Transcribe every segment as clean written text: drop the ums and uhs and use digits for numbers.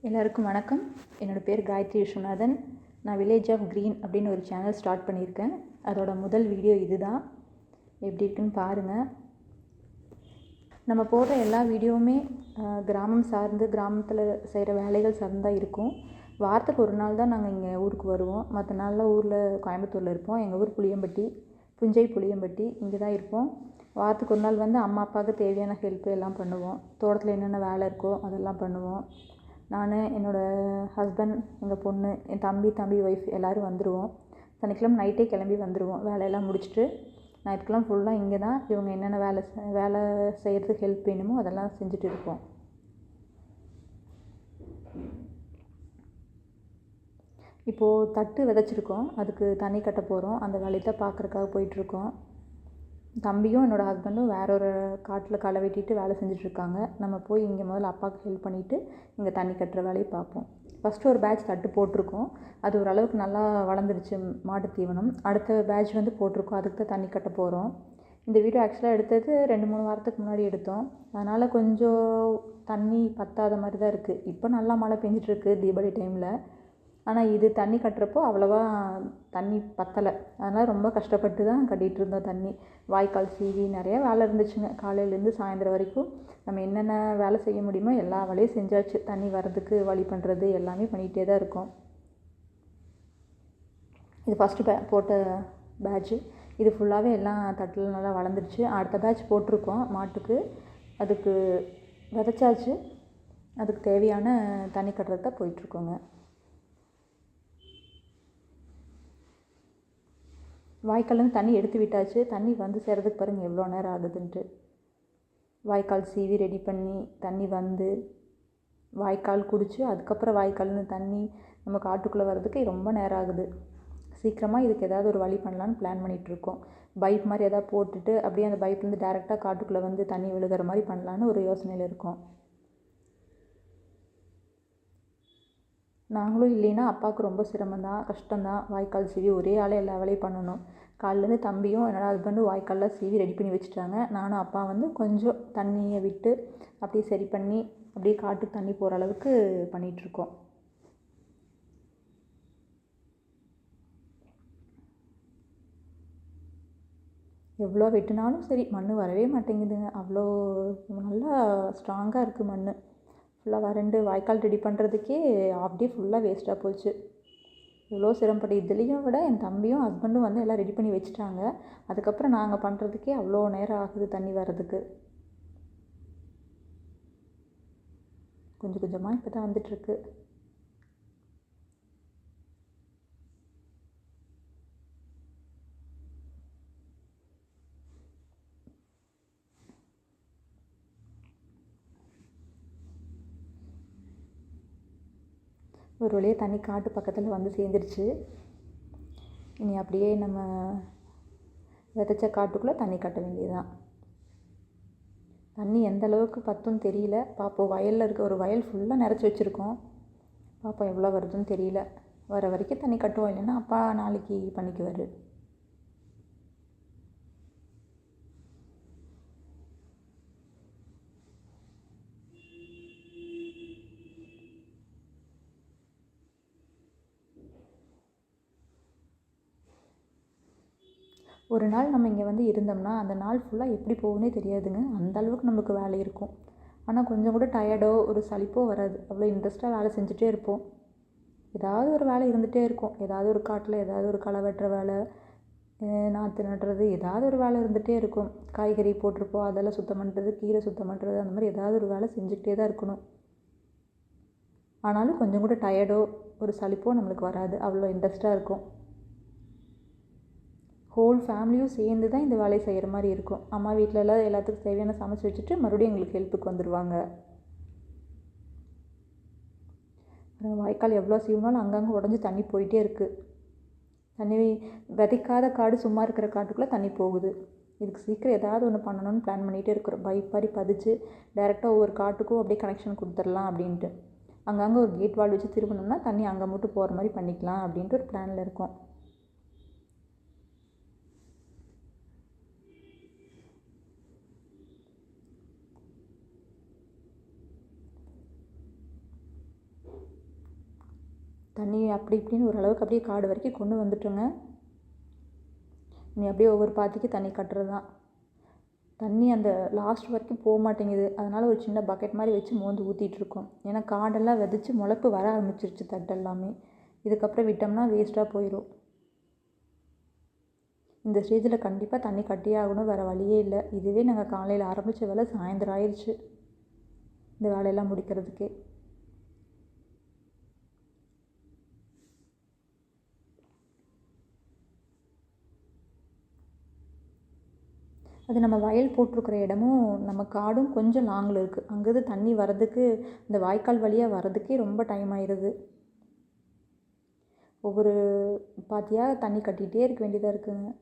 எல்லாருக்கும் வணக்கம். என்னோடய பேர் காயத்ரி விஸ்வநாதன். நான் வில்லேஜ் ஆஃப் க்ரீன் அப்படின்னு ஒரு சேனல் ஸ்டார்ட் பண்ணியிருக்கேன். அதோட முதல் வீடியோ இது தான். எப்படி இருக்குன்னு பாருங்கள். நம்ம போடுற எல்லா வீடியோவுமே கிராமம் சார்ந்து கிராமத்தில் செய்கிற வேலைகள் சார்ந்தான் இருக்கும். வாரத்துக்கு ஒரு நாள் தான் நாங்கள் இங்கே ஊருக்கு வருவோம். மற்ற நாளில் ஊரில் கோயம்புத்தூரில் இருப்போம். எங்கள் ஊர் புளியம்பட்டி, புஞ்சை புளியம்பட்டி, இங்கே தான் இருப்போம். வாரத்துக்கு ஒரு நாள் வந்து அம்மா அப்பாவுக்கு தேவையான ஹெல்ப்பு எல்லாம் பண்ணுவோம். தோட்டத்தில் என்னென்ன வேலை இருக்கோ அதெல்லாம் பண்ணுவோம். நான், என்னோடய ஹஸ்பண்ட், எங்கள் பொண்ணு, என் தம்பி ஒய்ஃப் எல்லோரும் வந்துடுவோம். சனிக்கிழமை நைட்டே கிளம்பி வந்துடுவோம். வேலையெல்லாம் முடிச்சுட்டு ஞாயிற்றுக்கிழமை ஃபுல்லாக இங்கே தான் இவங்க என்னென்ன வேலை செய்கிறதுக்கு ஹெல்ப் வேணுமோ அதெல்லாம் செஞ்சுட்டு இருப்போம். இப்போது தட்டு விதைச்சிருக்கோம். அதுக்கு தண்ணி கட்ட போகிறோம். அந்த வேலையை தான் பார்க்குறக்காக போயிட்டுருக்கோம். தம்பியும் என்னோடய ஹஸ்பண்டும் வேற ஒரு காட்டில் களை வெட்டிட்டு வேலை செஞ்சிட்ருக்காங்க. நம்ம போய் இங்கே முதல்ல அப்பாவுக்கு ஹெல்ப் பண்ணிவிட்டு இங்கே தண்ணி கட்டுற வேலையை பார்ப்போம். ஃபஸ்ட்டு ஒரு பேட்ச் தட்டு போட்டிருக்கோம். அது ஓரளவுக்கு நல்லா வளர்ந்துருச்சு மாட்டு தீவனம். அடுத்த பேட்ச் வந்து போட்டிருக்கோம். அதுக்கு தான் தண்ணி கட்ட போகிறோம். இந்த வீடியோ ஆக்சுவலாக எடுத்தது 2-3 வாரத்துக்கு முன்னாடி எடுத்தோம். அதனால் கொஞ்சம் தண்ணி பத்தாத மாதிரி தான் இருக்குது. இப்போ நல்லா மழை பெஞ்சிட்ருக்கு தீபாவளி டைமில். ஆனால் இது தண்ணி கட்டுறப்போ அவ்வளோவா தண்ணி பத்தலை. அதனால் ரொம்ப கஷ்டப்பட்டு தான் கட்டிகிட்டு இருந்தோம் தண்ணி. வாய்க்கால் சீவி நிறையா வேலை இருந்துச்சுங்க. காலையிலேருந்து சாயந்தரம் வரைக்கும் நம்ம என்னென்ன வேலை செய்ய முடியுமோ எல்லா வேலையும் செஞ்சாச்சு. தண்ணி வர்றதுக்கு வழி பண்ணுறது எல்லாமே பண்ணிகிட்டே தான் இருக்கோம். இது ஃபஸ்ட்டு போட்ட பேட்ச்சு. இது ஃபுல்லாகவே எல்லாம் தட்டில் நல்லா வளர்ந்துருச்சு. அடுத்த பேட்ச் போட்டிருக்கோம் மாட்டுக்கு. அதுக்கு விதைச்சாச்சு. அதுக்கு தேவையான தண்ணி கட்டுறது தான் போயிட்டுருக்கோங்க. வாய்க்கால்லேருந்து தண்ணி எடுத்து விட்டாச்சு. தண்ணி வந்து சேர்றதுக்கு பாருங்கள் எவ்வளோ நேரம் ஆகுதுன்ட்டு. வாய்க்கால் சீவி ரெடி பண்ணி தண்ணி வந்து வாய்க்கால் குடித்து அதுக்கப்புறம் வாய்க்கால்லேருந்து தண்ணி நம்ம காட்டுக்குள்ளே வர்றதுக்கு ரொம்ப நேரம் ஆகுது. சீக்கிரமாக இதுக்கு ஏதாவது ஒரு வழி பண்ணலான்னு பிளான் பண்ணிகிட்ருக்கோம். பைப் மாதிரி எதாவது போட்டுட்டு அப்படியே அந்த பைப்லேருந்து டேரெக்டாக காட்டுக்குள்ளே வந்து தண்ணி விழுகிற மாதிரி பண்ணலான்னு ஒரு யோசனையில் இருக்கோம். நாங்களும் இல்லைன்னா அப்பாவுக்கு ரொம்ப சிரமந்தான், கஷ்டம்தான். வாய்க்கால் சீவி ஒரே ஆளே எல்லா வேலையும் பண்ணணும். காலையிலேருந்து தம்பியும் என்னோடய ஹஸ்பண்டும் வாய்க்கால்லாம் சீவி ரெடி பண்ணி வச்சுட்டாங்க. நானும் அப்பா வந்து கொஞ்சம் தண்ணியை விட்டு அப்படியே சரி பண்ணி அப்படியே காட்டுக்கு தண்ணி போகிற அளவுக்கு பண்ணிகிட்ருக்கோம். எவ்வளோ வெட்டினாலும் சரி மண் வரவே மாட்டேங்குதுங்க. அவ்வளோ நல்லா ஸ்ட்ராங்காக இருக்குது மண். ஃபுல்லாக வறண்டு வாய்க்கால் ரெடி பண்ணுறதுக்கே ஆஃப் டே ஃபுல்லாக வேஸ்ட்டாக போச்சு. இவ்வளோ சிரமப்பட்டு இதுலேயும் விட என் தம்பியும் ஹஸ்பண்டும் வந்து எல்லாம் ரெடி பண்ணி வச்சுட்டாங்க. அதுக்கப்புறம் நாங்கள் பண்ணுறதுக்கே அவ்வளோ நேரம் ஆகுது தண்ணி வர்றதுக்கு. கொஞ்சம் கொஞ்சமாக இப்போ தான் வந்துட்டுருக்கு. ஒரு வழியாக தண்ணி காட்டு பக்கத்தில் வந்து சேர்ந்துருச்சு. இனி அப்படியே நம்ம விதைச்ச காட்டுக்குள்ளே தண்ணி கட்ட வேண்டியதுதான். தண்ணி எந்த அளவுக்கு பத்தும்னு தெரியல. பார்ப்போம். வயலில் இருக்க ஒரு வயல் ஃபுல்லாக நிறச்சி வச்சுருக்கோம். பார்ப்போம் எவ்வளோ வருதுன்னு தெரியல. வர வரைக்கும் தண்ணி கட்டுவோம். இல்லைன்னா அப்பா நாளைக்கு பண்ணிக்குவார். ஒரு நாள் நம்ம இங்கே வந்து இருந்தோம்னா அந்த நாள் ஃபுல்லாக எப்படி போகுன்னே தெரியாதுங்க. அந்த அளவுக்கு நமக்கு வேலை இருக்கும். ஆனால் கொஞ்சம் கூட டயர்டோ ஒரு சலிப்போ வராது. அவ்வளோ இன்ட்ரெஸ்ட்டாக வேலை செஞ்சுட்டே இருப்போம். ஏதாவது ஒரு வேலை இருந்துகிட்டே இருக்கும். ஏதாவது ஒரு காட்டில் ஏதாவது ஒரு களை வெட்டுற வேலை, நாற்று நடுறது, ஏதாவது ஒரு வேலை இருந்துகிட்டே இருக்கும். காய்கறி போட்டிருப்போம் அதெல்லாம் சுத்தம் பண்ணுறது, கீரை சுத்தம் பண்ணுறது, அந்த மாதிரி ஏதாவது ஒரு வேலை செஞ்சுக்கிட்டே தான் இருக்கணும். ஆனாலும் கொஞ்சம் கூட டயர்டோ ஒரு சலிப்போ நம்மளுக்கு வராது. அவ்வளோ இன்ட்ரெஸ்ட்டாக இருக்கும். ஹோல் ஃபேமிலியும் சேர்ந்து தான் இந்த வேலையை செய்கிற மாதிரி இருக்கும். அம்மா வீட்டில் எல்லாம் எல்லாத்துக்கும் தேவையான சமைச்சு வச்சுட்டு மறுபடியும் எங்களுக்கு ஹெல்ப்புக்கு வந்துடுவாங்க. வாய்க்கால் எவ்வளோ சீவினாலும் அங்கங்கே உடஞ்சி தண்ணி போயிட்டே இருக்குது. தண்ணி விதைக்காத காடு சும்மா இருக்கிற காட்டுக்குள்ளே தண்ணி போகுது. இதுக்கு சீக்கிரம் ஏதாவது ஒன்று பண்ணணும்னு பிளான் பண்ணிகிட்டே இருக்கிறோம். பைப் மாதிரி பதிச்சு டேரெக்டாக ஒவ்வொரு காட்டுக்கும் அப்படியே கனெக்ஷன் கொடுத்துடலாம் அப்படின்ட்டு. அங்கங்கே ஒரு கேட் வால் வச்சு திரும்பணும்னா தண்ணி அங்கே மட்டும் போகிற மாதிரி பண்ணிக்கலாம் அப்படின்ட்டு ஒரு பிளானில் இருக்கோம். தண்ணி அப்படி இப்படின்னு ஓரளவுக்கு அப்படியே காடு வரைக்கும் கொண்டு வந்துட்டோங்க. இனி அப்படியே ஒவ்வொரு பாத்திக்கு தண்ணி கட்டுறது தான். தண்ணி அந்த லாஸ்ட் வரைக்கும் போக மாட்டேங்குது. அதனால் ஒரு சின்ன பக்கெட் மாதிரி வச்சு மோந்து ஊற்றிட்டுருக்கோம். ஏன்னா காடெல்லாம் விதைச்சி முளைப்பு வர ஆரம்பிச்சிருச்சு தட்டெல்லாமே. இதுக்கப்புறம் விட்டோம்னா வேஸ்ட்டாக போயிடும். இந்த ஸ்டேஜில் கண்டிப்பாக தண்ணி கட்டியே ஆகணும், வேறு வழியே இல்லை. இதுவே நாங்கள் காலையில் ஆரம்பித்த வேலை சாயந்தரம் ஆயிடுச்சு இந்த வேலையெல்லாம் முடிக்கிறதுக்கே. அது நம்ம வயல் போட்டிருக்கிற இடமும் நம்ம காடும் கொஞ்சம் லாங்கில் இருக்குது. அங்கேருந்து தண்ணி வர்றதுக்கு இந்த வாய்க்கால் வழியாக வர்றதுக்கே ரொம்ப டைம் ஆயிடுது. ஒவ்வொரு பாத்தியாக தண்ணி கட்டிகிட்டே இருக்க வேண்டியதாக இருக்குங்க.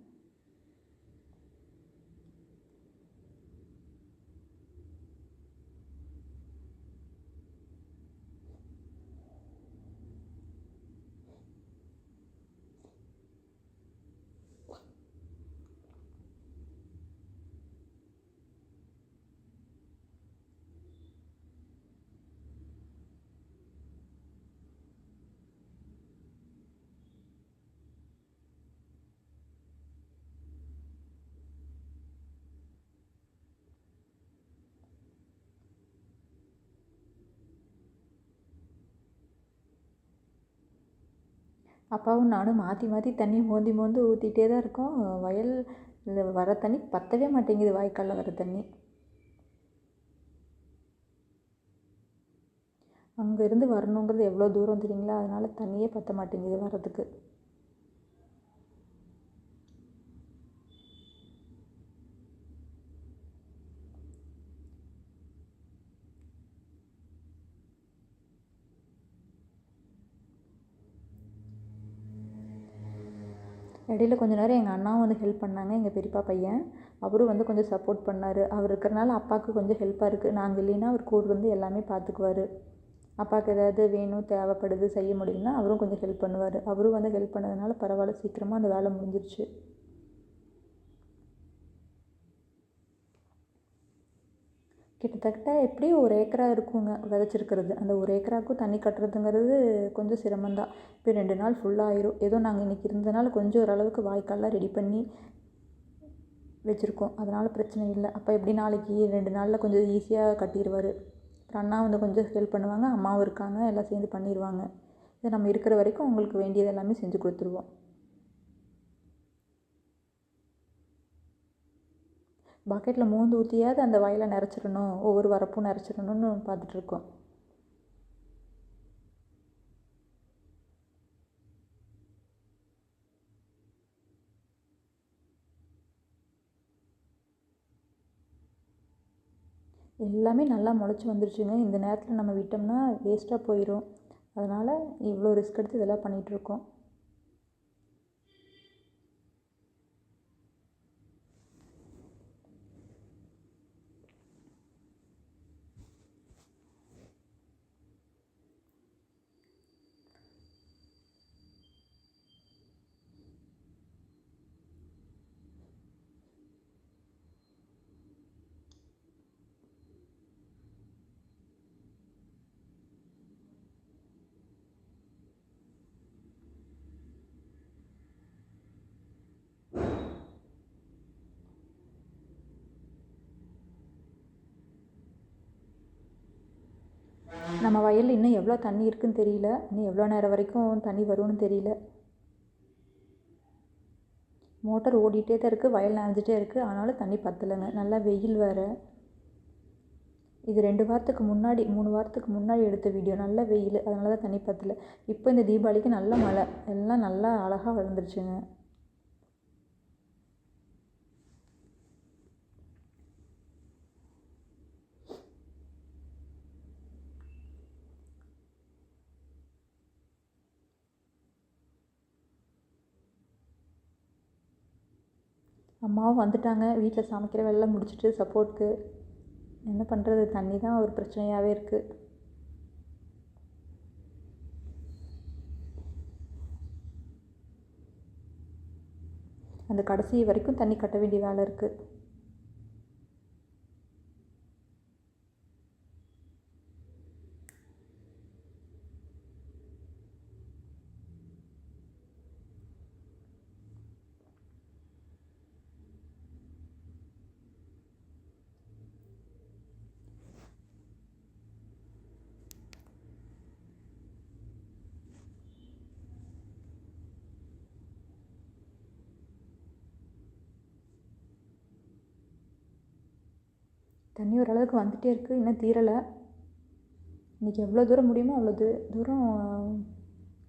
அப்பாவும் நானும் மாற்றி மாற்றி தண்ணி மோந்தி மோந்து ஊற்றிட்டே தான் இருக்கோம். வயலில் வர தண்ணி பத்தவே மாட்டேங்குது, வாய்க்காலில் வர தண்ணி. அங்கேருந்து வரணுங்கிறது எவ்வளோ தூரம் தெரியுங்களா? அதனால் தண்ணியே பற்ற மாட்டேங்குது வர்றதுக்கு. இடையில கொஞ்சம் நேரம் எங்கள் அண்ணாவும் வந்து ஹெல்ப் பண்ணாங்க. எங்கள் பெரியப்பா பையன் அவரும் வந்து கொஞ்சம் சப்போர்ட் பண்ணார். அவர் இருக்கிறனால அப்பாவுக்கு கொஞ்சம் ஹெல்ப்பாக இருக்குது. நாங்கள் இல்லைன்னா அவர் கூட இருந்து எல்லாமே பார்த்துக்குவார். அப்பாவுக்கு ஏதாவது வேணும் தேவைப்படுது செய்ய முடியும்னா அவரும் கொஞ்சம் ஹெல்ப் பண்ணுவார். அவரும் வந்து ஹெல்ப் பண்ணதுனால பரவாயில்ல, சீக்கிரமாக அந்த வேலை முடிஞ்சிருச்சு. கிட்டத்தட்ட எப்படியும் 1 ஏக்கரா இருக்குங்க விதைச்சிருக்கிறது. அந்த 1 ஏக்கராவுக்கும் தண்ணி கட்டுறதுங்கிறது கொஞ்சம் சிரமம்தான். இப்போ 2 நாள் ஃபுல்லாக ஆயிரும். ஏதோ நாங்கள் இன்றைக்கி இருந்ததுனால கொஞ்சம் ஓரளவுக்கு வாய்க்கால்லாம் ரெடி பண்ணி வச்சுருக்கோம். அதனால் பிரச்சனை இல்லை. அப்போ எப்படி நாளைக்கு 2 நாளில் கொஞ்சம் ஈஸியாக கட்டிடுவார். அப்புறம் அண்ணா வந்து கொஞ்சம் ஹெல்ப் பண்ணுவாங்க. அம்மாவும் இருக்காங்க, எல்லாம் சேர்ந்து பண்ணிடுவாங்க. இது நம்ம இருக்கிற வரைக்கும் அவங்களுக்கு வேண்டியது எல்லாமே செஞ்சு கொடுத்துருவோம். பக்கெட்டில் மோந்து ஊற்றியாவது அந்த வயலை நிறச்சிடணும், ஒவ்வொரு வரப்பும் நிறச்சிடணும்னு பார்த்துட்ருக்கோம். எல்லாமே நல்லா முளைச்சி வந்துருச்சுங்க. இந்த நேரத்தில் நம்ம விட்டோம்னா வேஸ்ட்டாக போயிடும். அதனால் இவ்வளோ ரிஸ்க் எடுத்து இதெல்லாம் பண்ணிகிட்ருக்கோம். நம்ம வயலில் இன்னும் எவ்வளோ தண்ணி இருக்குதுன்னு தெரியல. இன்னும் எவ்வளோ நேரம் வரைக்கும் தண்ணி வரும்னு தெரியல. மோட்டர் ஓடிட்டே தான் இருக்குது, வயல் நனைஞ்சிட்டே இருக்குது. ஆனாலும் தண்ணி பத்தலைங்க. நல்லா வெயில் வேறு. இது 2 வாரத்துக்கு முன்னாடி 3 வாரத்துக்கு முன்னாடி எடுத்த வீடியோ. நல்ல வெயில், அதனால தான் தண்ணி பத்தலை. இப்போ இந்த தீபாவளிக்கு நல்ல மழை, எல்லாம் நல்லா அழகாக வளர்ந்துருச்சுங்க. அம்மாவும் வந்துட்டாங்க. வீட்டில் சமைக்கிற வேலைலாம் முடிச்சுட்டு சப்போர்ட்டுக்கு. என்ன பண்ணுறது, தண்ணி தான் ஒரு பிரச்சனையாகவே இருக்குது. அந்த கடைசி வரைக்கும் தண்ணி கட்ட வேண்டிய வேலை இருக்குது. தண்ணி ஓரளவுக்கு வந்துகிட்டே இருக்குது, இன்னும் தீரலை. இன்றைக்கி எவ்வளோ தூரம் முடியுமோ அவ்வளோ தூரம்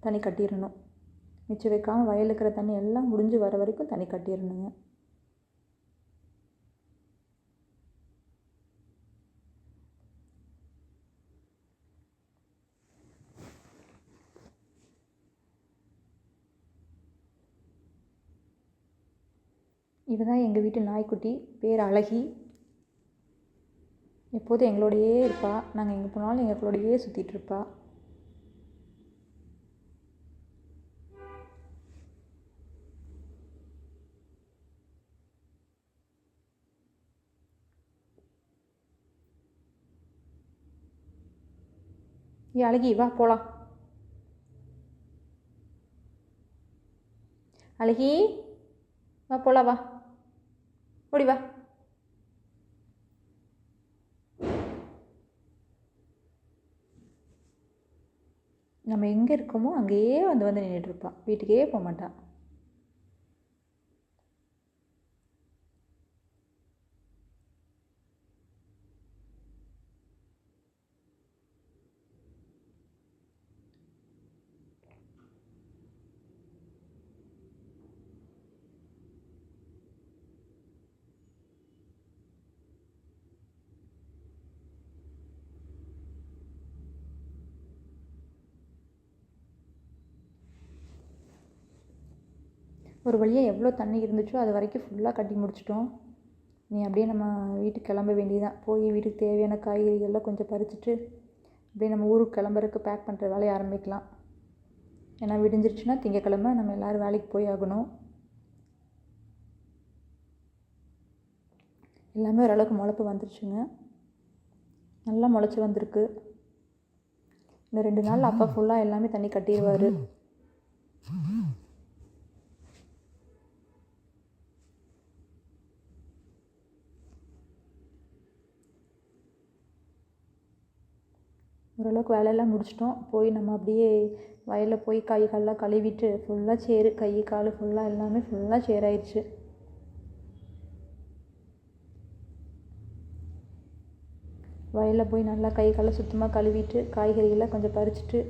தண்ணி கட்டிடணும். மிச்சம் வைக்காமல் வயலில் இருக்கிற தண்ணி எல்லாம் முடிஞ்சு வர வரைக்கும் தண்ணி கட்டிடணுங்க. இவ தான் எங்கள் வீட்டு நாய்க்குட்டி, பேர் அழகி. எப்போதும் எங்களோடையே இருப்பா. நாங்கள் எங்கே போனாலும் எங்களோடையே சுற்றிட்டுருப்பா. அழகி வா போகலாம். அழகி வா போகலாம், வா ஓடி வா. நம்ம எங்கே இருக்கோமோ அங்கேயே வந்து நின்றுட்டுருப்பான், வீட்டுக்கே போக மாட்டான். ஒரு வழியாக எவ்வளோ தண்ணி இருந்துச்சோ அது வரைக்கும் ஃபுல்லாக கட்டி முடிச்சிட்டோம். நீ அப்படியே நம்ம வீட்டுக்கு கிளம்ப வேண்டியதான். போய் வீட்டுக்கு தேவையான காய்கறிகள்லாம் கொஞ்சம் பறிச்சுட்டு அப்படியே நம்ம ஊருக்கு கிளம்புறதுக்கு பேக் பண்ணுற வேலையை ஆரம்பிக்கலாம். ஏன்னா விடிஞ்சிருச்சுன்னா திங்கக்கிழமை நம்ம எல்லோரும் வேலைக்கு போய் ஆகணும். எல்லாமே ஓரளவுக்கு முளைப்பு வந்துருச்சுங்க, நல்லா முளைச்சி வந்திருக்கு. இந்த 2 நாள் அப்பா ஃபுல்லாக எல்லாமே தண்ணி கட்டிடுவார். ஓரளவுக்கு வேலையெல்லாம் முடிச்சிட்டோம். போய் நம்ம அப்படியே வயலில் போய் கை காலெலாம் கழுவிட்டு ஃபுல்லாக சேறு, கை கால் ஃபுல்லாக எல்லாமே ஃபுல்லாக சேராயிடுச்சு. வயலில் போய் நல்லா கை காலை சுத்தமாக கழுவிட்டு காய்கறிகள்லாம் கொஞ்சம் பறிச்சுட்டு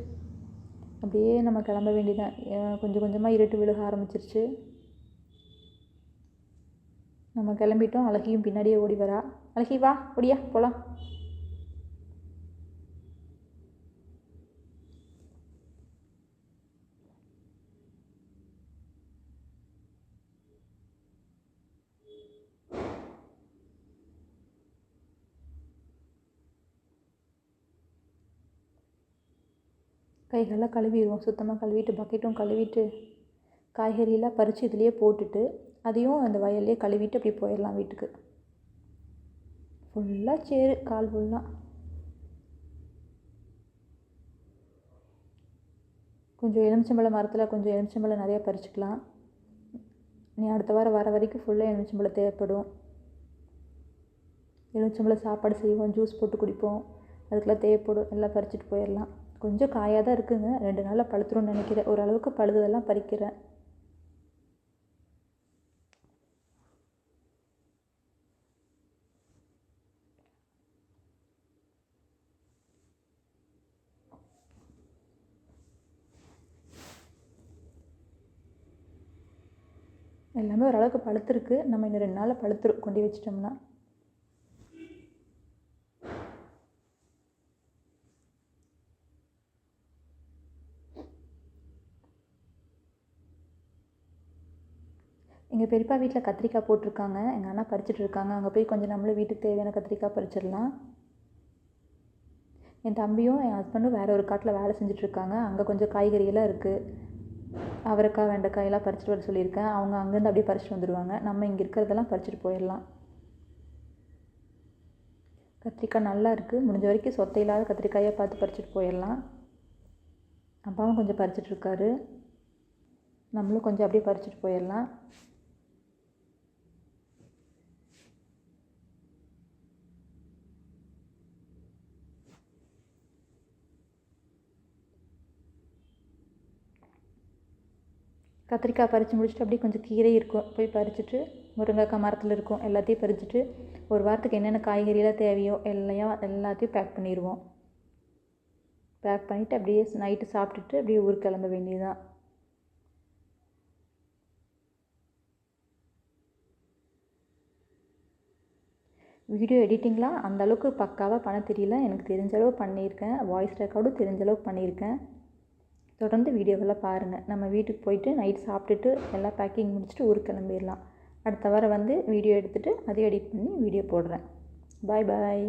அப்படியே நம்ம கிளம்ப வேண்டியதான். கொஞ்சம் கொஞ்சமாக இருட்டு விழுக ஆரம்பிச்சிருச்சு. நம்ம கிளம்பிட்டோம். அழகியும் பின்னாடியே ஓடி வரா. அழகி வா, ஓடியா போகலாம். கைகளெலாம் கழுவிடுவோம். சுத்தமாக கழுவிட்டு பக்கெட்டும் கழுவிட்டு காய்கறியெல்லாம் பறித்து இதுலேயே போட்டுட்டு அதையும் அந்த வயல்லையே கழுவிட்டு அப்படி போயிடலாம் வீட்டுக்கு. ஃபுல்லாக சேரு, கால் ஃபுல்லாக. கொஞ்சம் எலுமிச்சம்பழம் மரத்தில் கொஞ்சம் எலுமிச்சம்பழம் நிறையா பறிச்சுக்கலாம். நீ அடுத்த வாரம் வர வரைக்கும் ஃபுல்லாக எலுமிச்சம்பழம் தேவைப்படும். எலுமிச்சம்பழம் சாப்பாடு செய்வோம், ஜூஸ் போட்டு குடிப்போம், அதுக்கெல்லாம் தேவைப்படும். எல்லாம் பறிச்சுட்டு போயிடலாம். கொஞ்சம் காயாக தான் இருக்குதுங்க, 2 நாளில் பழுத்துரும்னு நினைக்கிறேன். ஓரளவுக்கு பழுதெல்லாம் பறிக்கிறேன். எல்லாமே ஓரளவுக்கு பழுத்துருக்கு. நம்ம இன்னும் 2 நாளில் பழுத்துரும் கொண்டு வச்சிட்டோம்னா. எங்கள் பெரியப்பா வீட்டில் கத்திரிக்காய் போட்டிருக்காங்க. எங்கள் அண்ணா பறிச்சுட்டு இருக்காங்க. அங்கே போய் கொஞ்சம் நம்மளும் வீட்டுக்கு தேவையான கத்திரிக்காய் பறிச்சிடலாம். என் தம்பியும் என் ஹஸ்பண்டும் வேறு ஒரு காட்டில் வேலை செஞ்சிட்ருக்காங்க. அங்கே கொஞ்சம் காய்கறியெல்லாம் இருக்குது. அவரைக்காய், வெண்டைக்காயெல்லாம் பறிச்சிட்டு வர சொல்லியிருக்கேன். அவங்க அங்கேருந்து அப்படியே பறிச்சிட்டு வந்துடுவாங்க. நம்ம இங்கே இருக்கிறதெல்லாம் பறிச்சுட்டு போயிடலாம். கத்திரிக்காய் நல்லா இருக்குது. முடிஞ்ச வரைக்கும் சொத்தை இல்லாத கத்திரிக்காயாக பார்த்து பறிச்சுட்டு போயிடலாம். அப்பாவும் கொஞ்சம் பறிச்சிட்ருக்காரு. நம்மளும் கொஞ்சம் அப்படியே பறிச்சுட்டு போயிடலாம். கத்திரிக்காய் பறித்து முடிச்சுட்டு அப்படியே கொஞ்சம் கீரை இருக்கும், போய் பறிச்சுட்டு முருங்கைக்காய் மரத்தில் இருக்கும், எல்லாத்தையும் பறிச்சுட்டு ஒரு வாரத்துக்கு என்னென்ன காய்கறியெல்லாம் தேவையோ எல்லாத்தையும் பேக் பண்ணிடுவோம். பேக் பண்ணிவிட்டு அப்படியே நைட்டு சாப்பிட்டுட்டு அப்படியே ஊருக்கு கிளம்ப வேண்டியதுதான். வீடியோ எடிட்டிங்லாம் அந்தளவுக்கு பக்காவாக பண்ண தெரியல, எனக்கு தெரிஞ்ச அளவு பண்ணியிருக்கேன். வாய்ஸ் ரெக்கார்டும் தெரிஞ்ச அளவுக்கு பண்ணியிருக்கேன். தொடர்ந்து வீடியோவெல்லாம் பாருங்கள். நம்ம வீட்டுக்கு போயிட்டு நைட் சாப்பிட்டுட்டு எல்லாம் பேக்கிங் முடிச்சுட்டு ஊருக்கு கிளம்பிடலாம். அடுத்த வாரம் வந்து வீடியோ எடுத்துகிட்டு அதையும் எடிட் பண்ணி வீடியோ போடுறேன். பாய் பாய்.